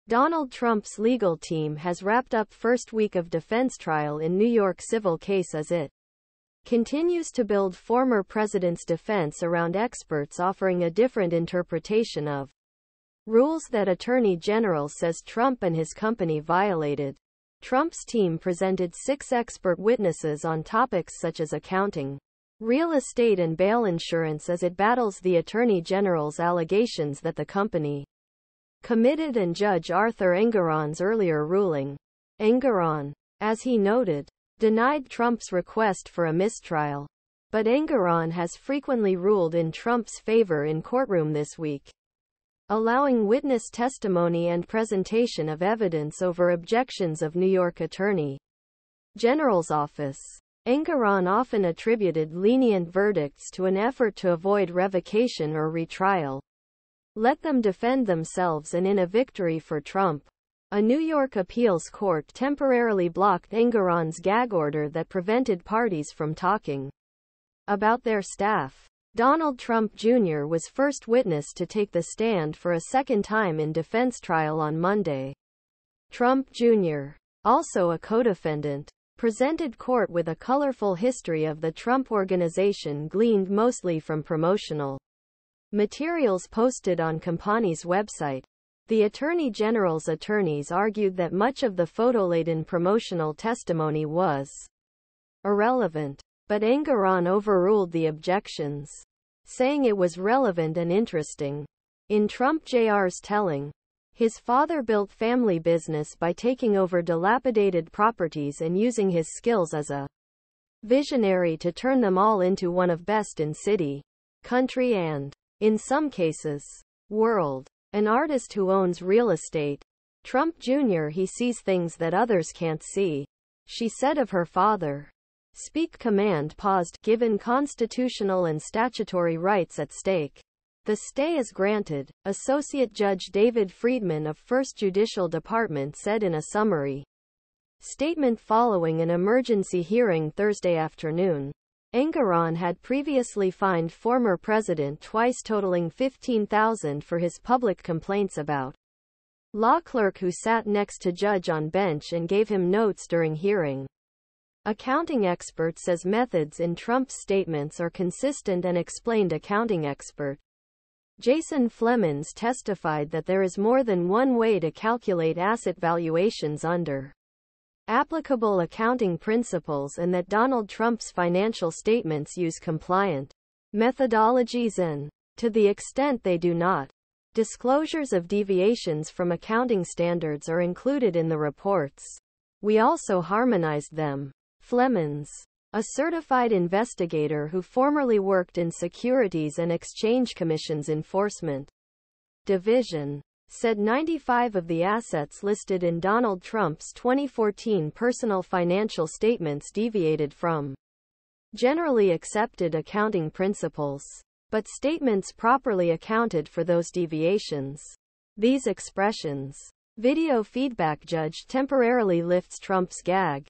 Donald Trump's legal team has wrapped up first week of defense trial in New York civil case as it continues to build former president's defense around experts offering a different interpretation of rules that Attorney General says Trump and his company violated. Trump's team presented 6 expert witnesses on topics such as accounting, real estate and bail insurance as it battles the Attorney General's allegations that the company committed and Judge Arthur Engoron's earlier ruling. Engoron, as he noted, denied Trump's request for a mistrial. But Engoron has frequently ruled in Trump's favor in courtroom this week, allowing witness testimony and presentation of evidence over objections of New York Attorney General's office. Engoron often attributed lenient verdicts to an effort to avoid revocation or retrial. Let them defend themselves, and in a victory for Trump, a New York appeals court temporarily blocked Engoron's gag order that prevented parties from talking about their staff. Donald Trump Jr. was first witness to take the stand for a second time in defense trial on Monday. Trump Jr., also a co-defendant, presented court with a colorful history of the Trump Organization gleaned mostly from promotional materials posted on company's website. The Attorney General's attorneys argued that much of the photo-laden promotional testimony was irrelevant, but Engoron overruled the objections, saying it was relevant and interesting. In Trump Jr.'s telling, his father built family business by taking over dilapidated properties and using his skills as a visionary to turn them all into one of best in city, country and, in some cases, world. An artist who owns real estate. Trump Jr. He sees things that others can't see, she said of her father. Speak command paused, given constitutional and statutory rights at stake. The stay is granted, Associate Judge David Friedman of 1st Judicial Department said in a summary statement following an emergency hearing Thursday afternoon. Engoron had previously fined former president twice, totaling $15,000 for his public complaints about law clerk who sat next to judge on bench and gave him notes during hearing. Accounting expert says methods in Trump's statements are consistent and explained. Accounting expert Jason Flemons testified that there is more than one way to calculate asset valuations under applicable accounting principles and that Donald Trump's financial statements use compliant methodologies and, to the extent they do not, disclosures of deviations from accounting standards are included in the reports. We also harmonized them. Flemons, a certified investigator who formerly worked in Securities and Exchange Commission's Enforcement Division, said 95 of the assets listed in Donald Trump's 2014 personal financial statements deviated from generally accepted accounting principles, but statements properly accounted for those deviations. These expressions. Video feedback. Judge temporarily lifts Trump's gag.